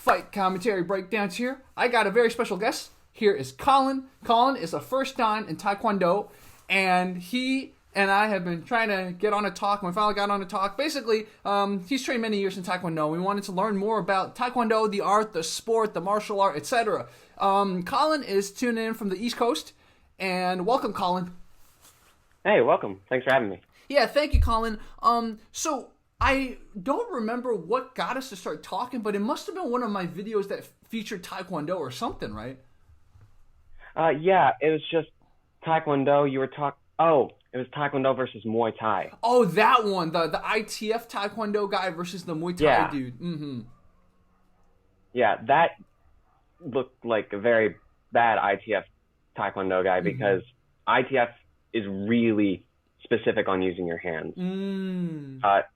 Fight commentary breakdowns here. I got a very special guest. Here is Colin. Colin is a first dan in Taekwondo, and he and I have been trying to get on a talk. We finally got on a talk. Basically, he's trained many years in Taekwondo. We wanted to learn more about Taekwondo, the art, the sport, the martial art, etc. Colin is tuning in from the East Coast, and welcome, Colin. Hey, welcome. Thanks for having me. Yeah, thank you, Colin. So I don't remember what got us to start talking, but it must have been one of my videos that featured Taekwondo or something, right? Yeah, it was just Taekwondo. It was Taekwondo versus Muay Thai. Oh, that one, the ITF Taekwondo guy versus the Muay Thai dude. Mm-hmm. Yeah, that looked like a very bad ITF Taekwondo guy because ITF is really specific on using your hands.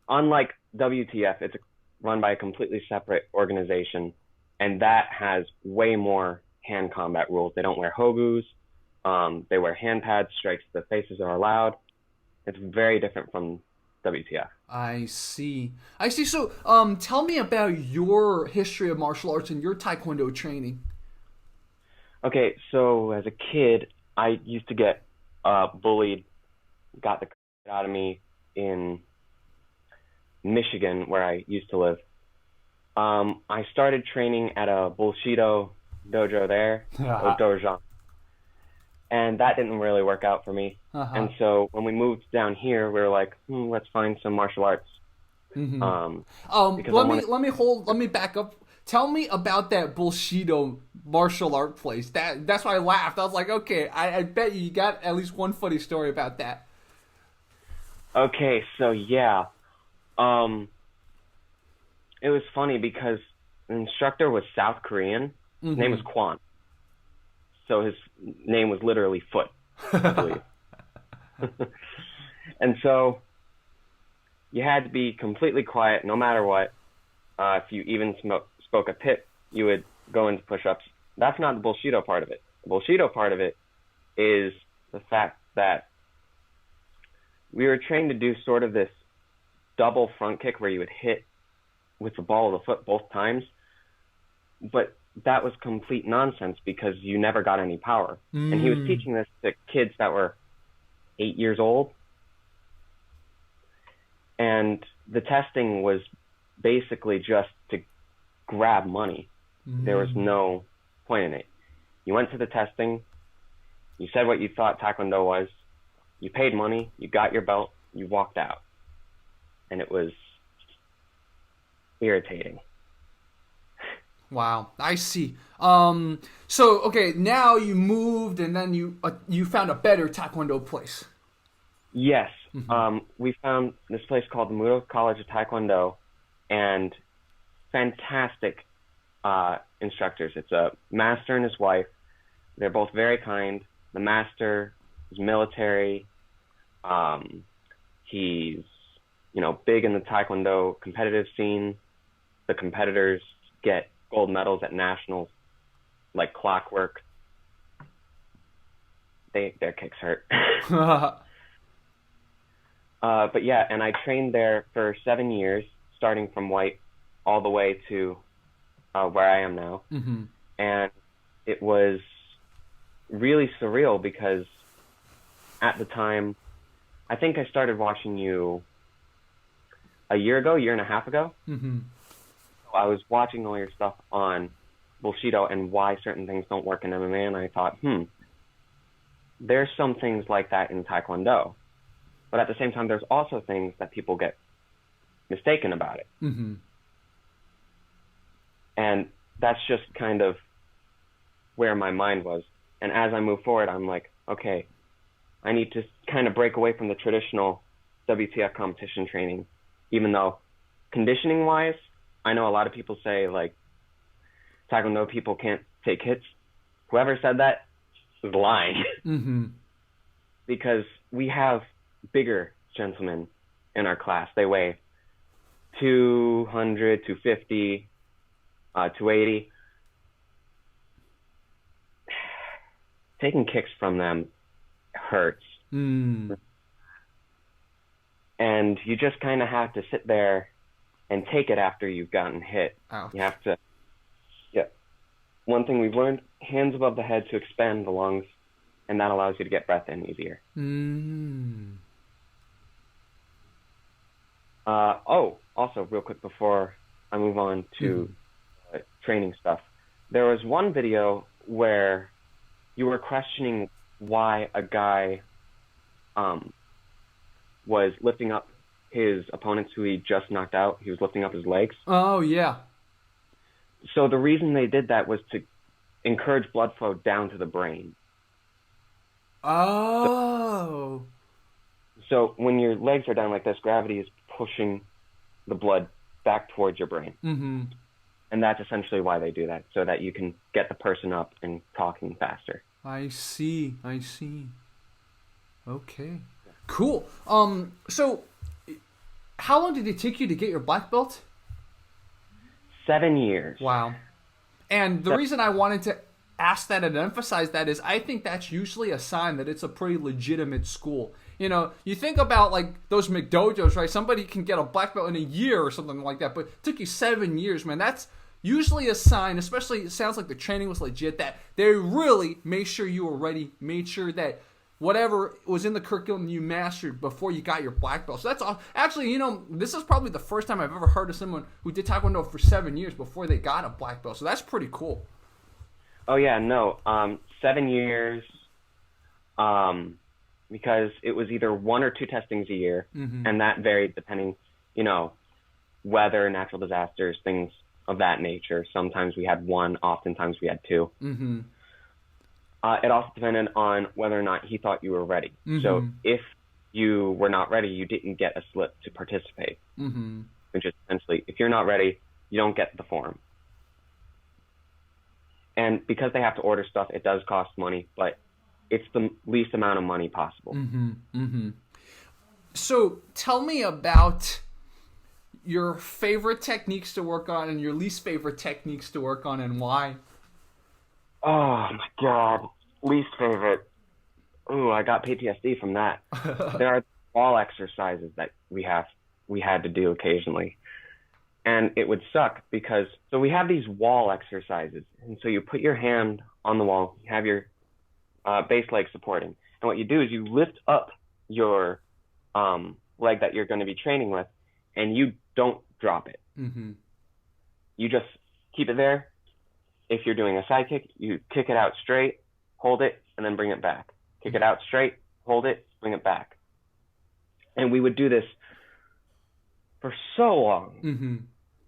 Unlike WTF, it's run by a completely separate organization, and that has way more hand combat rules. They don't wear hogus. They wear hand pads. Strikes to the faces are allowed. It's very different from WTF. I see. So, tell me about your history of martial arts and your Taekwondo training. Okay, so as a kid, I used to get bullied, got the crap out of me in Michigan, where I used to live. I started training at a Bullshido dojo there, or dojo, and that didn't really work out for me. And so when we moved down here, we were like, let's find some martial arts. Let me back up. Tell me about that Bullshido martial art place. That's why I laughed. I was like, okay, I bet you got at least one funny story about that. Okay, so yeah. It was funny because the instructor was South Korean. His name was Kwon. So his name was literally Foot, I believe. And so you had to be completely quiet no matter what. If you even spoke a pip, you would go into push-ups. That's not the Bullshido part of it. The Bullshido part of it is the fact that we were trained to do sort of this double front kick where you would hit with the ball of the foot both times. But that was complete nonsense because you never got any power. And he was teaching this to kids that were 8 years old. And the testing was basically just to grab money. There was no point in it. You went to the testing, you said what you thought Taekwondo was, you paid money, you got your belt, you walked out. And it was irritating. Wow, I see. So okay, now you moved, and then you found a better Taekwondo place. Yes, we found this place called the Moras College of Taekwondo, and fantastic instructors. It's a master and his wife. They're both very kind. The master is military. He's big in the Taekwondo competitive scene. The competitors get gold medals at nationals like clockwork. Their kicks hurt. But yeah, and I trained there for 7 years, starting from white all the way to where I am now. And it was really surreal because at the time, I think I started watching you a year and a half ago. I was watching all your stuff on Bullshido and why certain things don't work in MMA, and I thought, there's some things like that in Taekwondo. But at the same time, there's also things that people get mistaken about it. And that's just kind of where my mind was. And as I move forward, I'm like, okay, I need to kind of break away from the traditional WTF competition training, even though conditioning-wise, I know a lot of people say, like, Taekwondo people can't take hits. Whoever said that was lying. Because we have bigger gentlemen in our class. They weigh 200, 250, 280. Taking kicks from them hurts. And you just kind of have to sit there and take it after you've gotten hit. Ouch. You have to one thing we've learned, hands above the head to expand the lungs, and that allows you to get breath in easier. Also, real quick before I move on to training stuff, there was one video where you were questioning why a guy was lifting up his opponents who he just knocked out. He was lifting up his legs. Oh, yeah. So the reason they did that was to encourage blood flow down to the brain. Oh. So when your legs are down like this, gravity is pushing the blood back towards your brain. Mm-hmm. And that's essentially why they do that, so that you can get the person up and talking faster. I see. Okay. Cool. So how long did it take you to get your black belt? 7 years. Wow. And the reason I wanted to ask that and emphasize that is I think that's usually a sign that it's a pretty legitimate school. You know, you think about like those McDojos, right? Somebody can get a black belt in a year or something like that, but it took you 7 years, man. That's usually a sign, especially it sounds like the training was legit, that they really made sure you were ready, made sure that whatever was in the curriculum you mastered before you got your black belt. So that's all. Actually, you know, this is probably the first time I've ever heard of someone who did Taekwondo for 7 years before they got a black belt. So that's pretty cool. Oh, yeah, no. 7 years, because it was either 1 or 2 testings a year, and that varied depending, you know, weather, natural disasters, things of that nature. Sometimes we had 1, oftentimes we had 2. Mm-hmm. It also depended on whether or not he thought you were ready. Mm-hmm. So if you were not ready, you didn't get a slip to participate. Mm-hmm. Which is essentially, if you're not ready, you don't get the form. And because they have to order stuff, it does cost money, but it's the least amount of money possible. Mm-hmm. Mm-hmm. So tell me about your favorite techniques to work on and your least favorite techniques to work on, and why. Oh, my God. Least favorite. Ooh, I got PTSD from that. There are wall exercises that we had to do occasionally. And it would suck because, so we have these wall exercises. And so you put your hand on the wall, you have your base leg supporting. And what you do is you lift up your leg that you're going to be training with, and you don't drop it. Mm-hmm. You just keep it there. If you're doing a side kick, you kick it out straight, hold it, and then bring it back. Kick it out straight, hold it, bring it back. And we would do this for so long. Mm-hmm.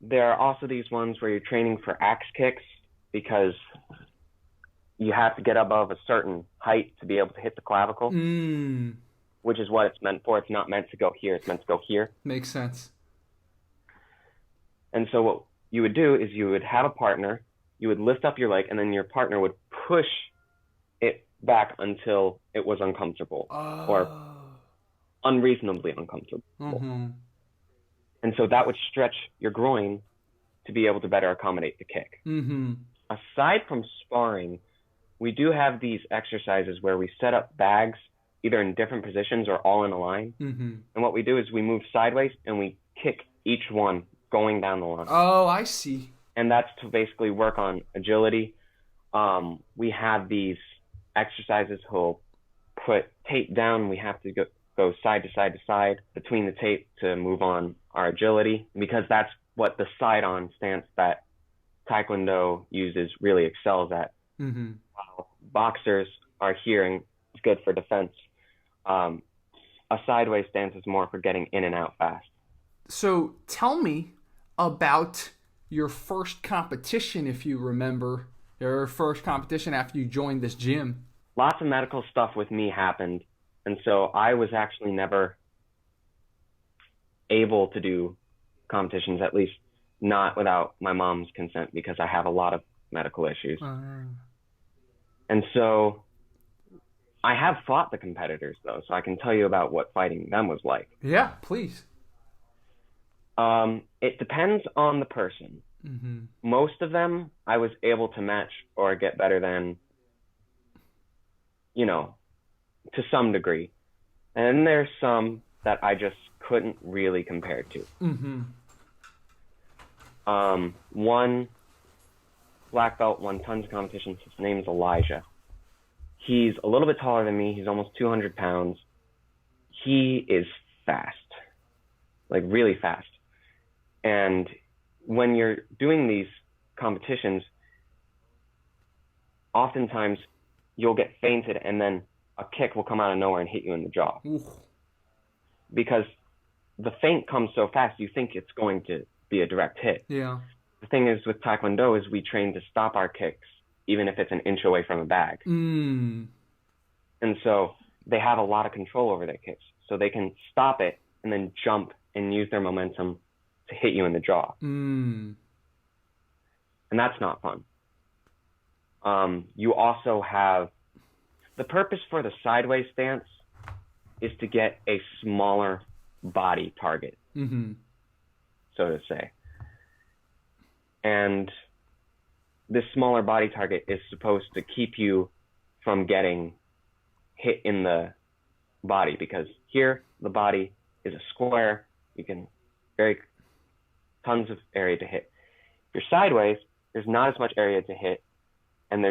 There are also these ones where you're training for axe kicks because you have to get above a certain height to be able to hit the clavicle, which is what it's meant for. It's not meant to go here. It's meant to go here. Makes sense. And so what you would do is you would have a partner, you would lift up your leg, and then your partner would push it back until it was uncomfortable or unreasonably uncomfortable. Mm-hmm. And so that would stretch your groin to be able to better accommodate the kick. Mm-hmm. Aside from sparring, we do have these exercises where we set up bags either in different positions or all in a line. Mm-hmm. And what we do is we move sideways and we kick each one going down the line. Oh, I see. And that's to basically work on agility. We have these exercises who'll put tape down. We have to go side to side to side between the tape to move on our agility, because that's what the side-on stance that Taekwondo uses really excels at. Mm-hmm. Boxers are here and it's good for defense. A sideways stance is more for getting in and out fast. So tell me about your first competition, if you remember, your first competition after you joined this gym. Lots of medical stuff with me happened, and so I was actually never able to do competitions, at least not without my mom's consent, because I have a lot of medical issues. And so I have fought the competitors, though, so I can tell you about what fighting them was like. Yeah, please. It depends on the person. Mm-hmm. Most of them I was able to match or get better than, to some degree. And then there's some that I just couldn't really compare to. Mm-hmm. One black belt, won tons of competitions. His name's Elijah. He's a little bit taller than me. He's almost 200 pounds. He is fast, like really fast. And when you're doing these competitions, oftentimes you'll get feinted and then a kick will come out of nowhere and hit you in the jaw. Oof. Because the feint comes so fast, you think it's going to be a direct hit. Yeah. The thing is with Taekwondo is we train to stop our kicks, even if it's an inch away from a bag. Mm. And so they have a lot of control over their kicks. So they can stop it and then jump and use their momentum to hit you in the jaw. Mm. And that's not fun. You also have, the purpose for the sideways stance is to get a smaller body target, Mm-hmm. so to say. And this smaller body target is supposed to keep you from getting hit in the body, because here the body is a square. You can tons of area to hit. If you're sideways, there's not as much area to hit, and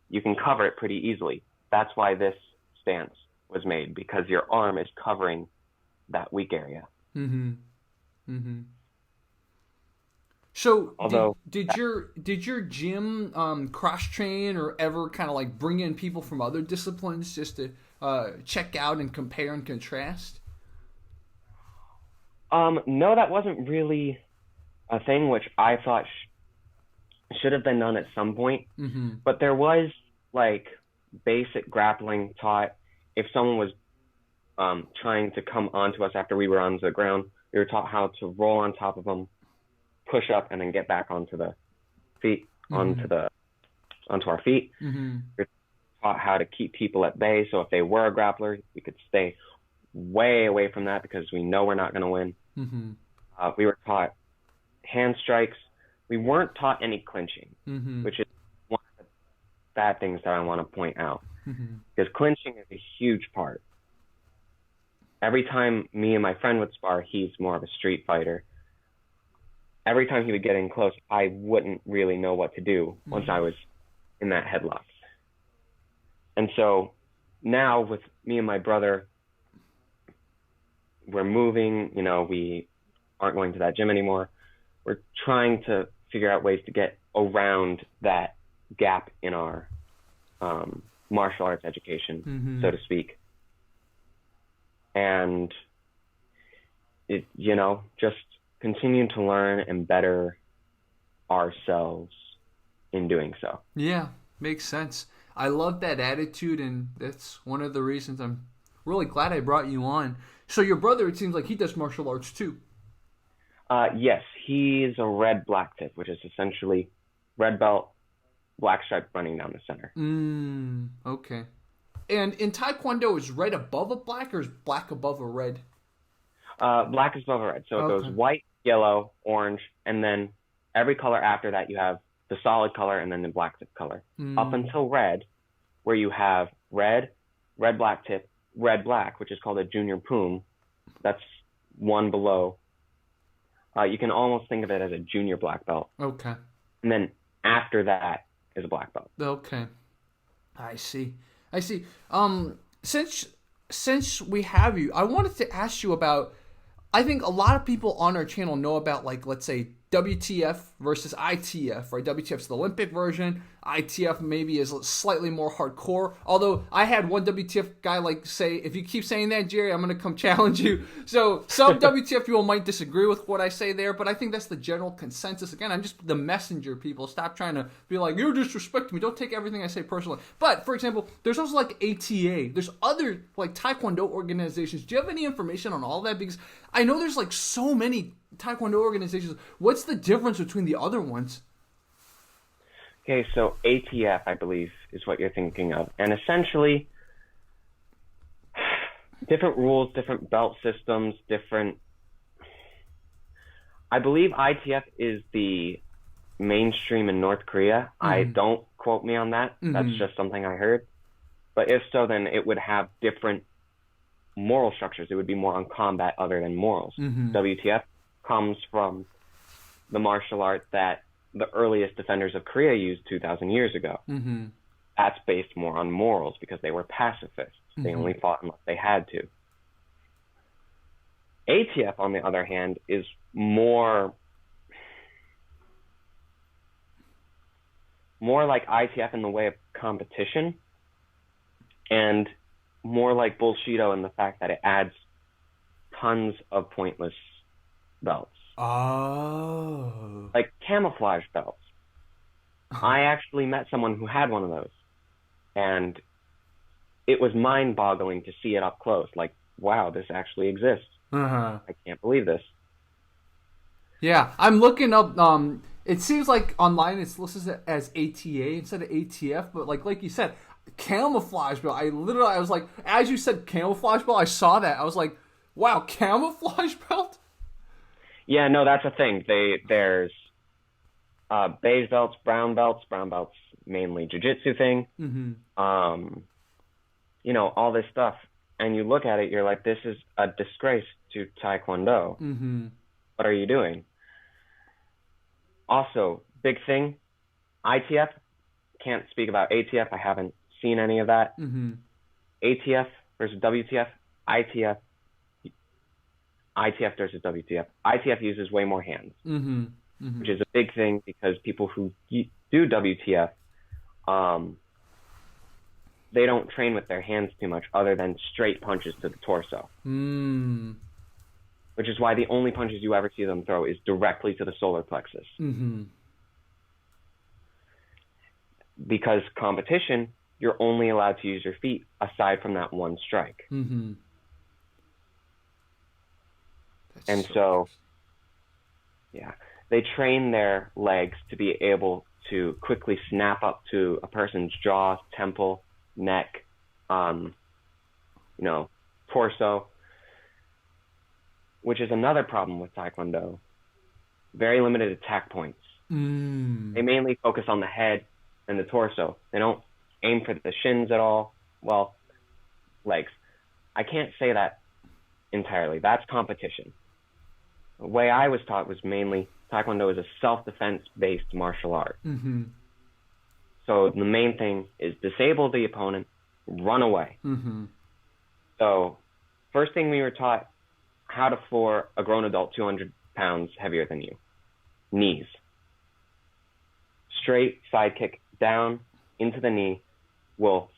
you can cover it pretty easily. That's why this stance was made, because your arm is covering that weak area. Mm-hmm. Mm-hmm. So Although, did your gym cross train or ever kind of like bring in people from other disciplines just to check out and compare and contrast? no, that wasn't really a thing, which I thought should have been done at some point. Mm-hmm. But there was like basic grappling taught. If someone was trying to come onto us after we were on the ground, we were taught how to roll on top of them, push up, and then get back onto the feet, onto our feet. Mm-hmm. We were taught how to keep people at bay. So if they were a grappler, we could stay way away from that because we know we're not going to win. Mm-hmm. We were taught hand strikes. We weren't taught any clinching, Mm-hmm. which is one of the bad things that I want to point out. Mm-hmm. Because clinching is a huge part. Every time me and my friend would spar, he's more of a street fighter. Every time he would get in close, I wouldn't really know what to do once I was in that headlock. And so now with me and my brother, we're moving, we aren't going to that gym anymore. We're trying to figure out ways to get around that gap in our martial arts education, so to speak. And it, just continue to learn and better ourselves in doing so. Yeah, makes sense. I love that attitude, and that's one of the reasons I'm really glad I brought you on. So your brother, it seems like he does martial arts too. Yes, he's a red black tip, which is essentially red belt, black stripe running down the center. Okay. And in Taekwondo, is red above a black or is black above a red? Black is above a red. So it goes white, yellow, orange, and then every color after that you have the solid color and then the black tip color. Up until red, where you have red, red black tip, red black, which is called a junior poom. That's one below. You can almost think of it as a junior black belt. Okay. And then after that is a black belt. Okay. I see. Since we have you, I wanted to ask you about, I think a lot of people on our channel know about, like, let's say WTF versus ITF, right? WTF's the Olympic version. ITF maybe is slightly more hardcore. Although I had one WTF guy say, if you keep saying that, Jerry, I'm going to come challenge you. So some WTF people might disagree with what I say there, but I think that's the general consensus. Again, I'm just the messenger, people. Stop trying to be like, you're disrespecting me. Don't take everything I say personally. But, for example, there's also like ATA. There's other like Taekwondo organizations. Do you have any information on all that? Because I know there's like so many Taekwondo organizations. What's the difference between the other ones? Okay, so ATF, I believe, is what you're thinking of. And essentially, different rules, different belt systems, I believe ITF is the mainstream in North Korea. I don't quote me on that. That's just something I heard. But if so, then it would have different moral structures. It would be more on combat other than morals. WTF comes from the martial art that the earliest defenders of Korea used 2,000 years ago. Mm-hmm. That's based more on morals because they were pacifists. They only fought unless they had to. ATF, on the other hand, is more like ITF in the way of competition, and more like Bullshido in the fact that it adds tons of pointless belts. Oh. Like camouflage belts. I actually met someone who had one of those, and it was mind-boggling to see it up close. Like, wow, this actually exists. Uh-huh. I can't believe this. Yeah, I'm looking up. It seems like online it's listed as ATA instead of ATF, but like you said, camouflage belt. I was like, as you said, camouflage belt. I saw that. I was like, wow, camouflage belt. Yeah, no, that's a thing. There's beige belts, brown belts. Brown belts mainly jiu-jitsu thing. Mm-hmm. You know, all this stuff. And you look at it, you're like, this is a disgrace to Taekwondo. Mm-hmm. What are you doing? Also, big thing, ITF, can't speak about ATF. I haven't seen any of that. Mm-hmm. ATF versus WTF, ITF versus WTF. ITF uses way more hands, Mm-hmm. Mm-hmm. which is a big thing because people who do WTF, they don't train with their hands too much other than straight punches to the torso. Mm. Which is why the only punches you ever see them throw is directly to the solar plexus. Mm-hmm. Because competition, you're only allowed to use your feet aside from that one strike. Mm-hmm. And so, yeah, they train their legs to be able to quickly snap up to a person's jaw, temple, neck, torso, which is another problem with Taekwondo. Very limited attack points. Mm. They mainly focus on the head and the torso. They don't aim for the shins at all. Well, legs. I can't say that entirely. That's competition. The way I was taught was mainly Taekwondo is a self-defense-based martial art. Mm-hmm. So the main thing is disable the opponent, run away. Mm-hmm. So first thing we were taught, how to floor a grown adult 200 pounds heavier than you. Knees. Straight side kick down into the knee will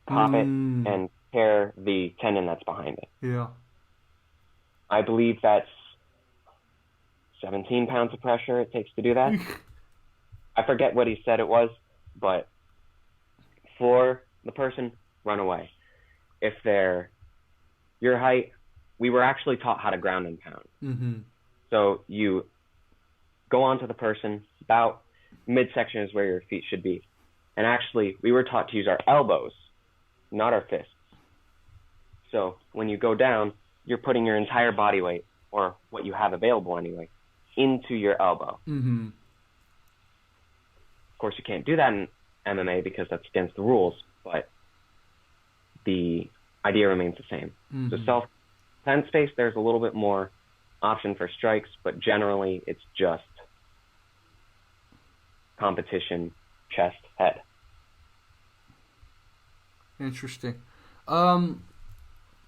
pop it and tear the tendon that's behind it. Yeah. I believe that's 17 pounds of pressure it takes to do that. I forget what he said it was, but for the person, run away. If they're your height, we were actually taught how to ground and pound. Mm-hmm. So you go onto the person, about midsection is where your feet should be. And actually, we were taught to use our elbows, not our fists. So when you go down, you're putting your entire body weight, or what you have available anyway, into your elbow. Mm-hmm. Of course, you can't do that in MMA because that's against the rules, but the idea remains the same. Mm-hmm. So self-defense space, there's a little bit more option for strikes, but generally it's just competition, chest, head. Interesting.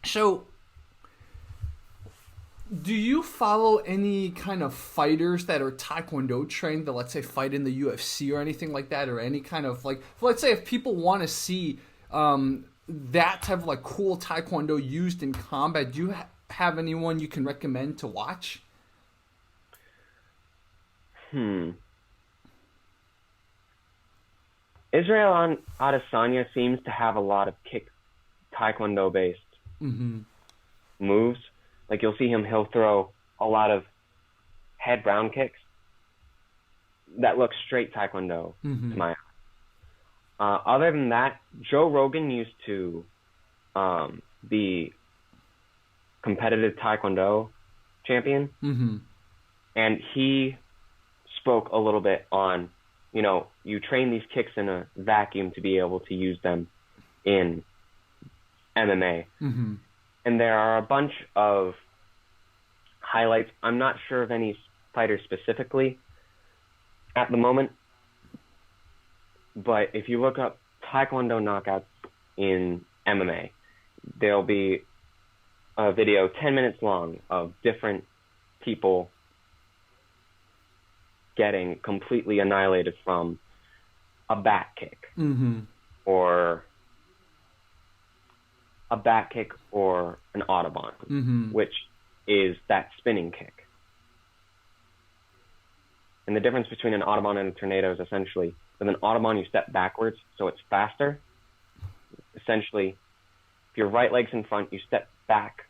So, do you follow any kind of fighters that are Taekwondo trained that, let's say, fight in the UFC or anything like that, or any kind of, like, let's say if people want to see that type of, like, cool Taekwondo used in combat, do you have anyone you can recommend to watch? Israel Adesanya seems to have a lot of kick Taekwondo-based moves. Like, you'll see him, he'll throw a lot of head brown kicks that look straight Taekwondo to my eye. Other than that, Joe Rogan used to be competitive Taekwondo champion. And he spoke a little bit on, you know, you train these kicks in a vacuum to be able to use them in MMA. And there are a bunch of highlights. I'm not sure of any fighters specifically, at the moment. But if you look up Taekwondo knockouts in MMA, there'll be a video 10 minutes long of different people getting completely annihilated from a back kick, or a back kick or an Audubon, which is that spinning kick. And the difference between an Audubon and a tornado is essentially, with an Audubon you step backwards, so it's faster. Essentially, if your right leg's in front, you step back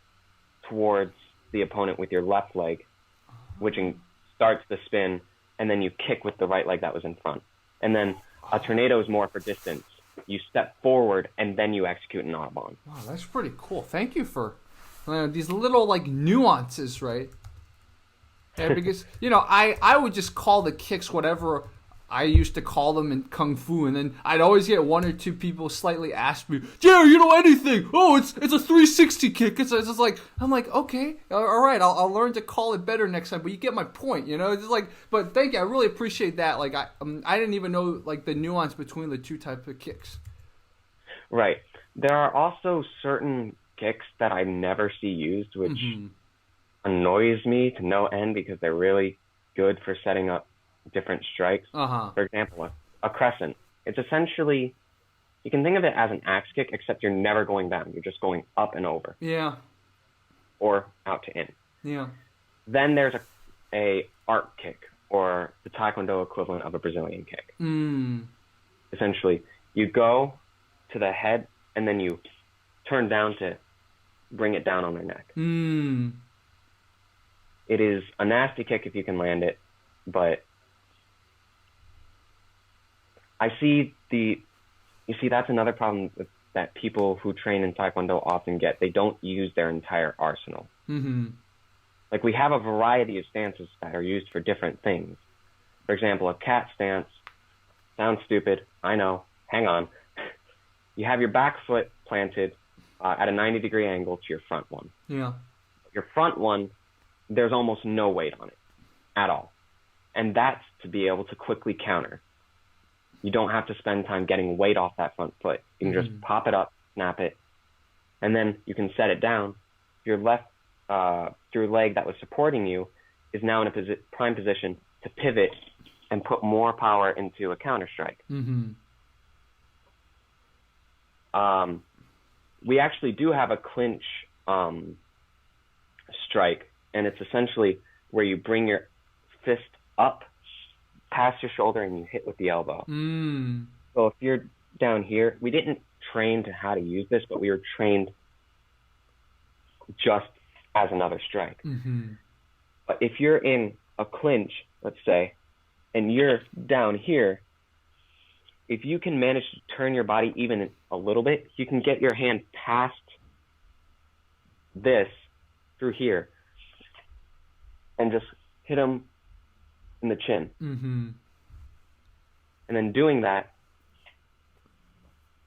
towards the opponent with your left leg, which starts the spin, and then you kick with the right leg that was in front. And then a tornado is more for distance. You step forward, and then you execute an Audubon. Wow, that's pretty cool. Thank you for these little, like, nuances, right? Yeah, because, I would just call the kicks whatever I used to call them in Kung Fu, and then I'd always get one or two people slightly ask me, "Yeah, you know anything? Oh, it's a 360 kick." It's just like, I'm like, okay, all right, I'll learn to call it better next time. But you get my point, It's like, but thank you, I really appreciate that. Like, I didn't even know like the nuance between the two types of kicks. Right. There are also certain kicks that I never see used, which annoys me to no end because they're really good for setting up different strikes. For example, a crescent. It's essentially, you can think of it as an axe kick, except you're never going down. You're just going up and over. Yeah. Or out to in. Yeah. Then there's a arc kick, or the Taekwondo equivalent of a Brazilian kick. Essentially, you go to the head, and then you turn down to bring it down on their neck. It is a nasty kick if you can land it, but that's another problem that people who train in Taekwondo often get. They don't use their entire arsenal. Like, we have a variety of stances that are used for different things. For example, a cat stance sounds stupid. I know. Hang on. You have your back foot planted at a 90-degree angle to your front one. Yeah. Your front one, there's almost no weight on it at all. And that's to be able to quickly counter. You don't have to spend time getting weight off that front foot. You can just pop it up, snap it, and then you can set it down. Your left your leg that was supporting you is now in a prime position to pivot and put more power into a counter strike. We actually do have a clinch strike, and it's essentially where you bring your fist up past your shoulder and you hit with the elbow. So if you're down here, we didn't train to how to use this, but we were trained just as another strike. But if you're in a clinch, let's say, and you're down here, if you can manage to turn your body even a little bit, you can get your hand past this through here and just hit them in the chin. And then doing that,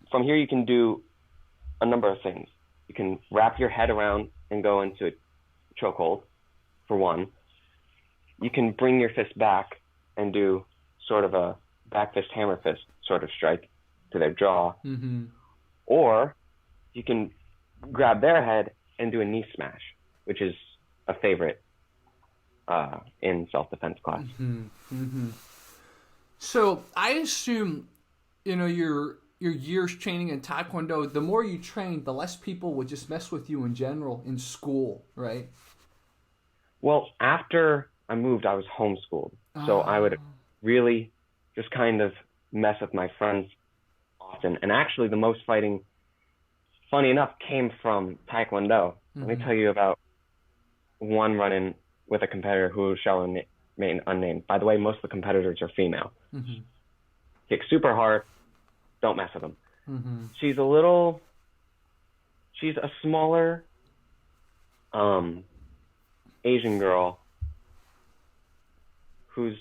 from here you can do a number of things. You can wrap your head around and go into a chokehold, for one. You can bring your fist back and do sort of a back fist, hammer fist sort of strike to their jaw. Or you can grab their head and do a knee smash, which is a favorite in self-defense class. So I assume, your years training in Taekwondo, the more you train, the less people would just mess with you in general in school, right? Well, after I moved, I was homeschooled. So I would really just kind of mess with my friends often. And actually, the most fighting, funny enough, came from Taekwondo. Let me tell you about one run-in with a competitor who shall remain unnamed. By the way, most of the competitors are female. Kick super hard. Don't mess with them. She's a smaller Asian girl who's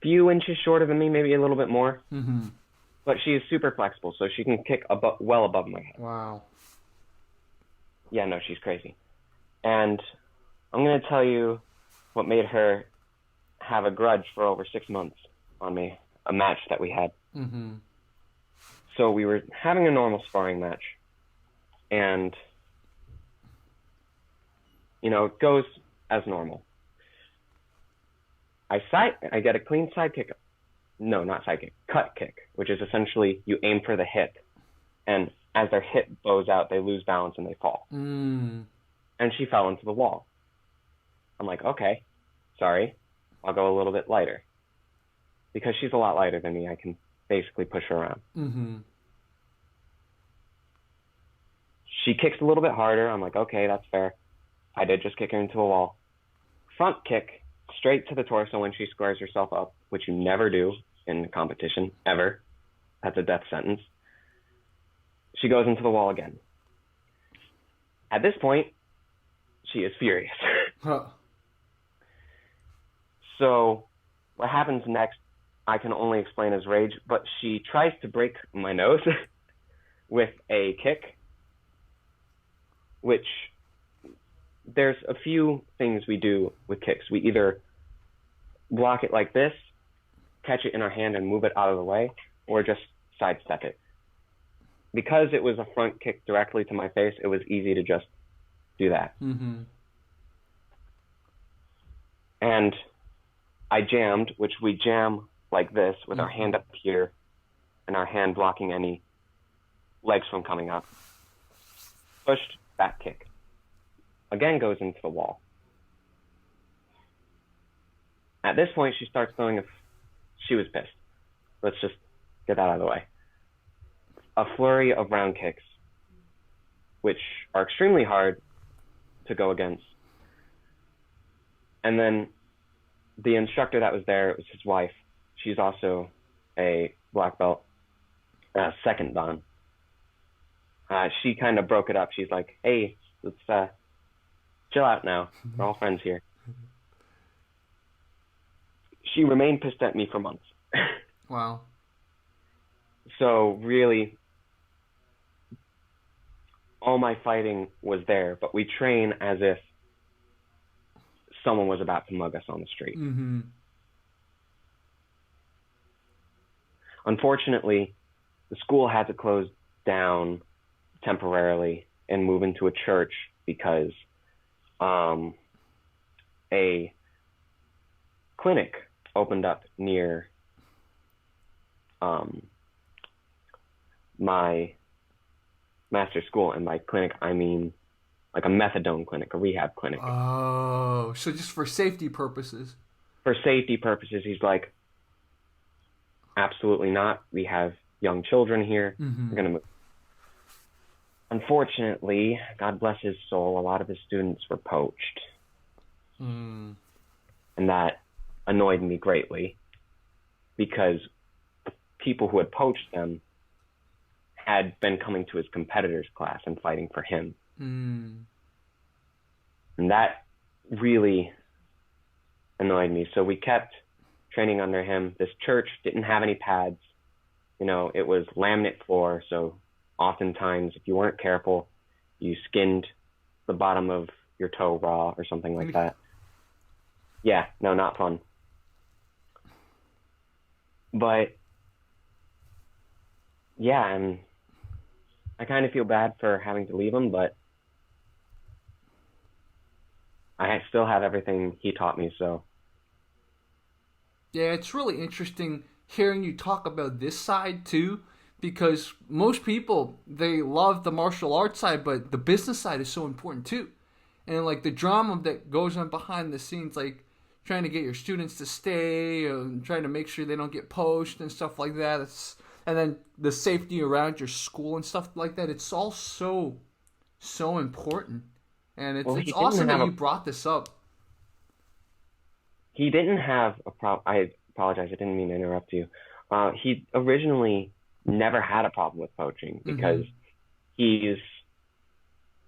few inches shorter than me, maybe a little bit more. But she is super flexible, so she can kick well above my head. Wow. Yeah, no, she's crazy. And I'm going to tell you what made her have a grudge for over 6 months on me, a match that we had. Mm-hmm. So we were having a normal sparring match, and, it goes as normal. I get a clean side kick. No, not side kick. Cut kick, which is essentially you aim for the hip, and as their hip bows out, they lose balance and they fall. Mm. And she fell into the wall. I'm like, okay, sorry, I'll go a little bit lighter. Because she's a lot lighter than me, I can basically push her around. Mm-hmm. She kicks a little bit harder. I'm like, okay, that's fair. I did just kick her into a wall. Front kick straight to the torso when she squares herself up, which you never do in competition, ever. That's a death sentence. She goes into the wall again. At this point, she is furious. Huh. So what happens next, I can only explain as rage, but she tries to break my nose with a kick, which there's a few things we do with kicks. We either block it like this, catch it in our hand and move it out of the way, or just sidestep it. Because it was a front kick directly to my face, it was easy to just do that. Mm-hmm. And I jammed, which we jam like this with our hand up here and our hand blocking any legs from coming up. Pushed, back kick. Again goes into the wall. At this point, she starts throwing she was pissed. Let's just get that out of the way. A flurry of round kicks, which are extremely hard to go against. And then the instructor that was there, it was his wife. She's also a black belt, second dan. She kind of broke it up. She's like, hey, let's chill out now. We're all friends here. She remained pissed at me for months. Wow. So really, all my fighting was there, but we train as if someone was about to mug us on the street. Mm-hmm. Unfortunately, the school had to close down temporarily and move into a church because a clinic opened up near my master's school. And by clinic, I mean like a methadone clinic, a rehab clinic. Oh, so just for safety purposes. For safety purposes, he's like, absolutely not. We have young children here. Mm-hmm. We're going to move. Unfortunately, God bless his soul, a lot of his students were poached. Mm. And that annoyed me greatly because the people who had poached them had been coming to his competitor's class and fighting for him. Mm. And that really annoyed me. So we kept training under him. This church didn't have any pads. It was laminate floor. So oftentimes, if you weren't careful, you skinned the bottom of your toe raw or something like that. Yeah, no, not fun. But yeah, and I kind of feel bad for having to leave him, but I still have everything he taught me, so. Yeah, it's really interesting hearing you talk about this side too, because most people, they love the martial arts side, but the business side is so important too. And like the drama that goes on behind the scenes, like trying to get your students to stay and trying to make sure they don't get poached and stuff like that. And then the safety around your school and stuff like that. It's all so important. And it's awesome that you brought this up. He didn't have a problem. I apologize. I didn't mean to interrupt you. He originally never had a problem with poaching because he's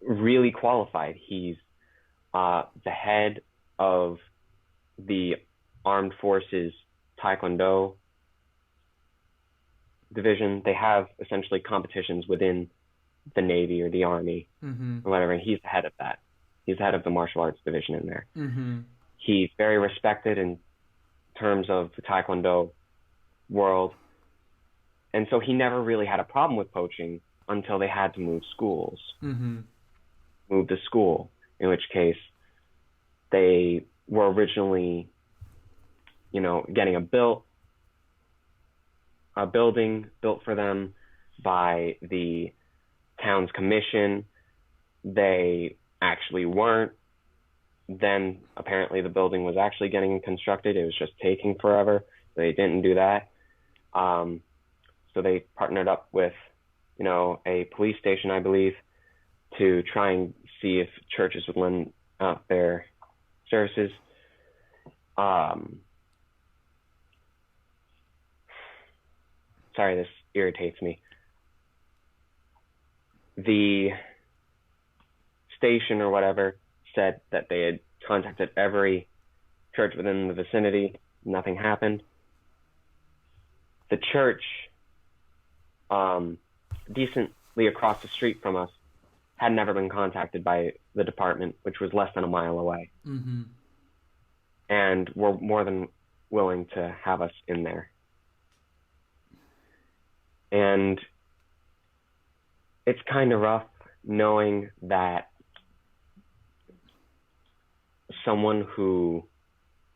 really qualified. He's the head of the Armed Forces Taekwondo division. They have essentially competitions within the Navy or the Army or whatever. And he's the head of that. He's the head of the martial arts division in there. He's very respected and terms of the Taekwondo world. And so he never really had a problem with poaching until they had to move schools. Move to school, in which case they were originally, getting a building built for them by the town's commission. They actually weren't. Then apparently the building was actually getting constructed. It was just taking forever. They didn't do that. So they partnered up with, a police station, I believe, to try and see if churches would lend out their services. Sorry, this irritates me. The station or whatever said that they had contacted every church within the vicinity. Nothing happened. The church, decently across the street from us, had never been contacted by the department, which was less than a mile away. And were more than willing to have us in there. And it's kind of rough knowing that someone who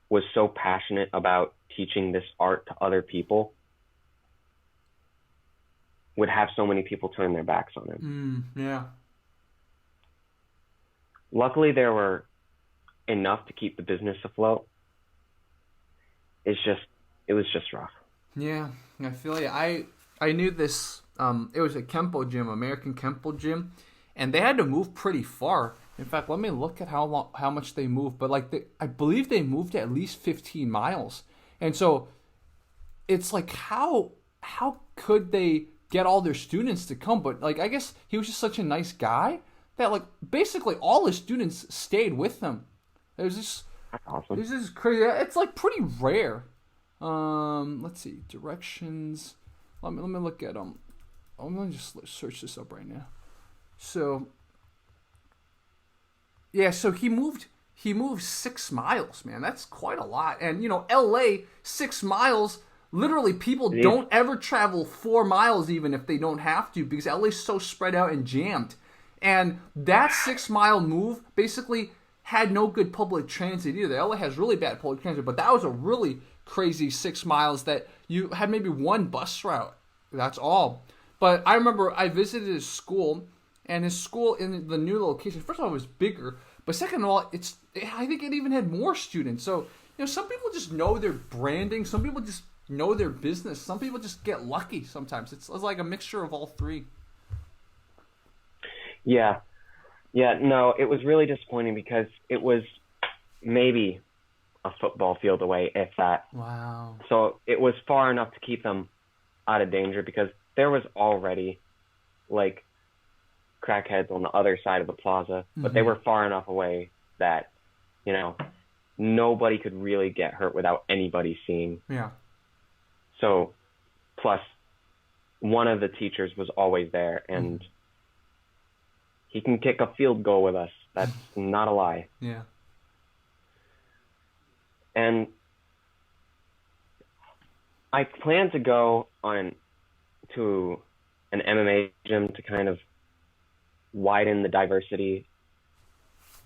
was so passionate about teaching this art to other people would have so many people turn their backs on him. Yeah. Luckily, there were enough to keep the business afloat. It was just rough. Yeah, I feel you. I knew this. It was a Kempo gym, American Kempo gym, and they had to move pretty far. In fact, let me look at how much they moved. But I believe they moved at least 15 miles, and so it's like how could they get all their students to come? But I guess he was just such a nice guy that basically all his students stayed with him. It was just awesome. This is crazy. It's pretty rare. Let's see, directions. Let me look at them. I'm gonna just search this up right now. So yeah, so he moved 6 miles, man. That's quite a lot. And LA, 6 miles. Literally, people don't ever travel 4 miles even if they don't have to, because LA's so spread out and jammed. And that 6 mile move basically had no good public transit either. LA has really bad public transit, but that was a really crazy 6 miles that you had maybe one bus route. That's all. But I remember I visited his school, and his school in the new location, first of all, it was bigger, but second of all, I think it even had more students. So, some people just know their branding. Some people just know their business. Some people just get lucky sometimes. It's like a mixture of all three. Yeah. Yeah, no, it was really disappointing because it was maybe a football field away, if that. Wow. So it was far enough to keep them out of danger, because there was already crackheads on the other side of the plaza, but they were far enough away that, nobody could really get hurt without anybody seeing. Yeah. So, plus, one of the teachers was always there, and he can kick a field goal with us. That's not a lie. Yeah. And I plan to go to an MMA gym to kind of widen the diversity,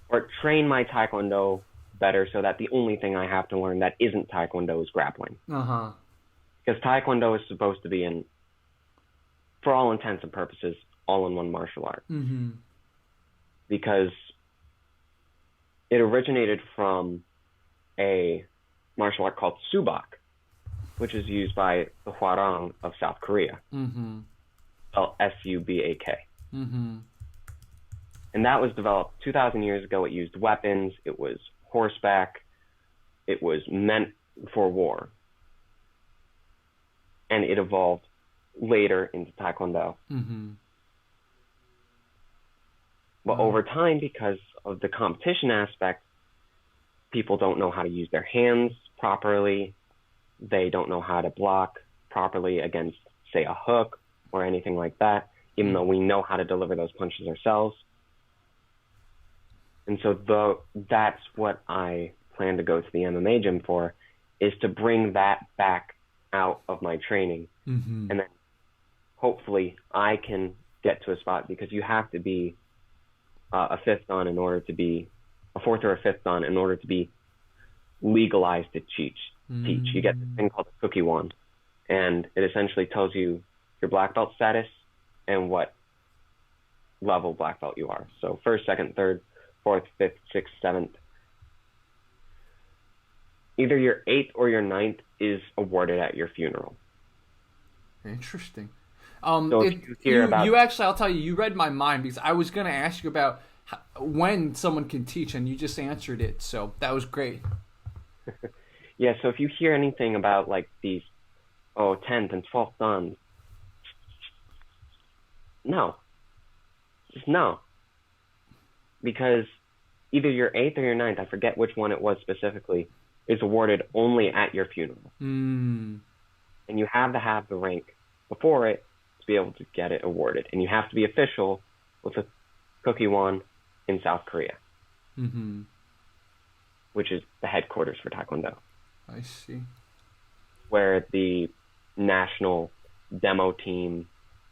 or train my Taekwondo better, so that the only thing I have to learn that isn't Taekwondo is grappling. Because Taekwondo is supposed to be, for all intents and purposes, all-in-one martial art. Because it originated from a martial art called Subak, which is used by the Hwarang of South Korea. Spelled Subak. And that was developed 2,000 years ago. It used weapons. It was horseback. It was meant for war. And it evolved later into Taekwondo. But over time, because of the competition aspect, people don't know how to use their hands properly. They don't know how to block properly against, say, a hook or anything like that, even though we know how to deliver those punches ourselves. And so that's what I plan to go to the MMA gym for, is to bring that back out of my training. And then hopefully I can get to a spot, because you have to be a fifth dan in order to be a fourth or a fifth dan in order to be legalized to teach. You get this thing called a cookie wand, and it essentially tells you your black belt status and what level black belt you are. So first, second, third, fourth, fifth, sixth, seventh. Either your eighth or your ninth is awarded at your funeral. Interesting. So if you hear about... you actually, I'll tell you, you read my mind, because I was going to ask you about when someone can teach, and you just answered it. So that was great. Yeah, so if you hear anything about like these 10th and 12th dans, no. Just no. Because either your eighth or your ninth, I forget which one it was specifically, is awarded only at your funeral. And you have to have the rank before it to be able to get it awarded. And you have to be official with a cookie wand in South Korea, which is the headquarters for Taekwondo. I see. Where the national demo team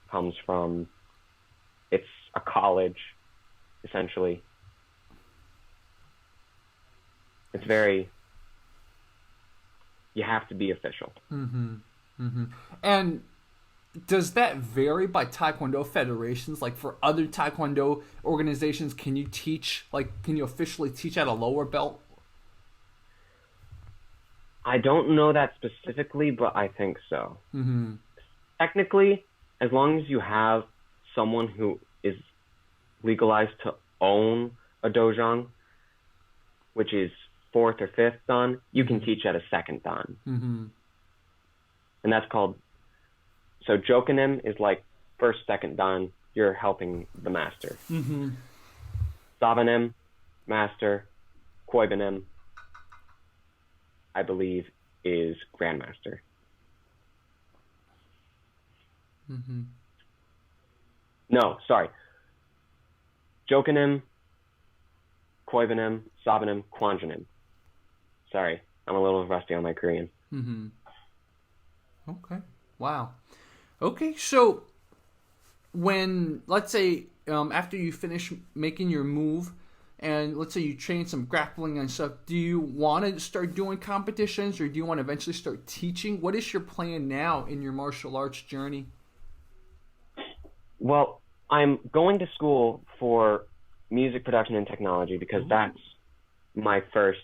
comes from. It's a college, essentially. It's very... You have to be official. And does that vary by Taekwondo federations? Like for other Taekwondo organizations, can you teach, like, can you officially teach at a lower belt? I don't know that specifically, but I think so. Technically, as long as you have someone who is legalized to own a dojang, which is fourth or fifth dan, you can teach at a second dan. And that's called... So Jokenem is like first, second dan, you're helping the master. Sabanem, master. Koibenem, I believe, is grandmaster. No, sorry. Jokenem, Koibenem, Sabanem, Kwanjanem. Sorry, I'm a little rusty on my Korean. Okay. Wow. Okay, so when, let's say, after you finish making your move, and let's say you train some grappling and stuff, do you want to start doing competitions, or do you want to eventually start teaching? What is your plan now in your martial arts journey? Well, I'm going to school for music production and technology, because that's my first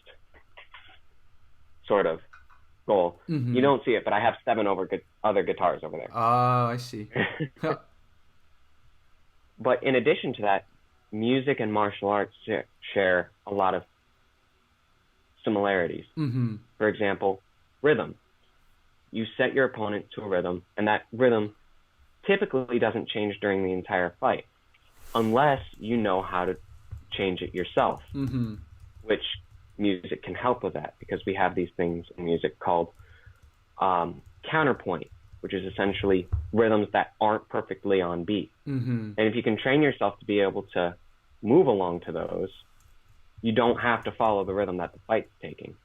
sort of goal. You don't see it, but I have 7 other guitars over there. Oh, I see. But in addition to that, music and martial arts share a lot of similarities. For example, rhythm. You set your opponent to a rhythm, and that rhythm typically doesn't change during the entire fight, unless you know how to change it yourself, which music can help with that, because we have these things in music called counterpoint, which is essentially rhythms that aren't perfectly on beat. And if you can train yourself to be able to move along to those, you don't have to follow the rhythm that the fight's taking.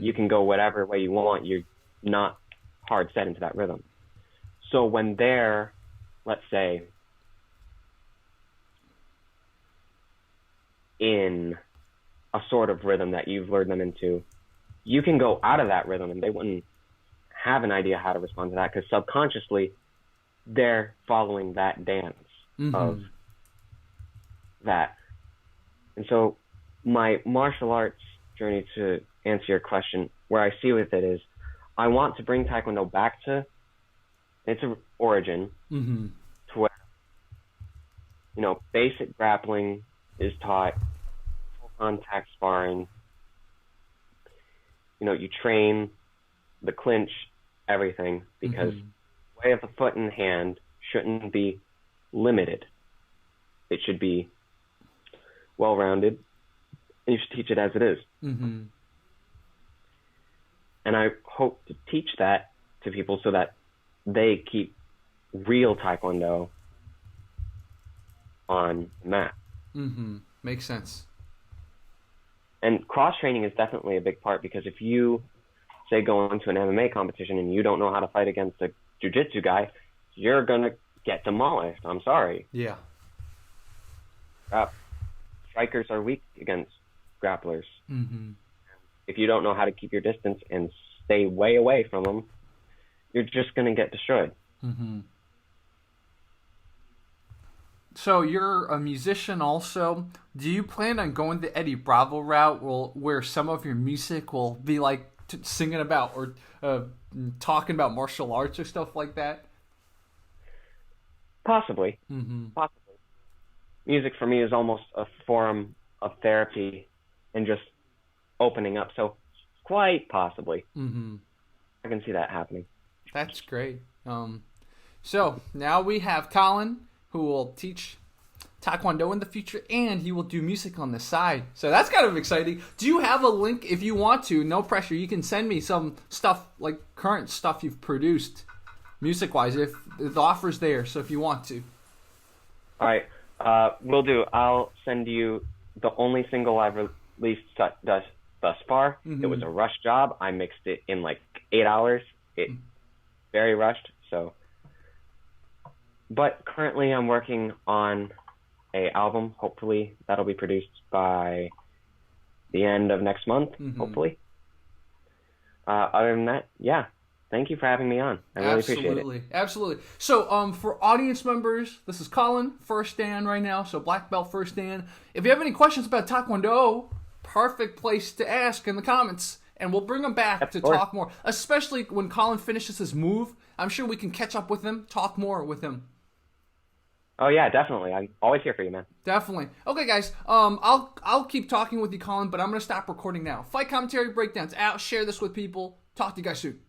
You can go whatever way you want. You're not hard set into that rhythm. So when they're, let's say, in a sort of rhythm that you've lured them into, you can go out of that rhythm and they wouldn't have an idea how to respond to that, because subconsciously they're following that dance of that. And so my martial arts journey, to answer your question, where I see with it is, I want to bring Taekwondo back to its origin, to where, basic grappling is taught, full contact sparring, you train the clinch, everything, because way of the foot and hand shouldn't be limited. It should be well-rounded, and you should teach it as it is. And I hope to teach that to people so that they keep real Taekwondo on the mat. Makes sense. And cross-training is definitely a big part, because if you say, go into an MMA competition and you don't know how to fight against a jiu-jitsu guy, you're going to get demolished. I'm sorry. Yeah. Strikers are weak against grapplers. Mm-hmm. If you don't know how to keep your distance and stay way away from them, you're just going to get destroyed. Mm-hmm. So you're a musician also. Do you plan on going the Eddie Bravo route where some of your music will be like singing about or talking about martial arts or stuff like that? Possibly. Mm-hmm. Possibly. Music for me is almost a form of therapy and just opening up. So quite possibly. Mm-hmm. I can see that happening. That's great. So now we have Colin, who will teach Taekwondo in the future, and he will do music on the side. So that's kind of exciting. Do you have a link if you want to? No pressure. You can send me some stuff, like current stuff you've produced, music-wise, if the offer's there, so if you want to. All right. Will do. I'll send you the only single I've released thus far. Mm-hmm. It was a rush job. I mixed it in like 8 hours. Very rushed. But currently I'm working on a album. Hopefully that'll be produced by the end of next month. Mm-hmm. Hopefully. Other than that, yeah. Thank you for having me on. I really appreciate it. Absolutely. So, for audience members, this is Colin, first Dan right now, so Black Belt first Dan. If you have any questions about Taekwondo, perfect place to ask in the comments, and we'll bring them back to talk more, especially when Colin finishes his move. I'm sure we can catch up with him, talk more with him. Oh, yeah, definitely. I'm always here for you, man. Definitely. Okay, guys, I'll keep talking with you, Colin, but I'm going to stop recording now. Fight Commentary Breakdowns out. Share this with people. Talk to you guys soon.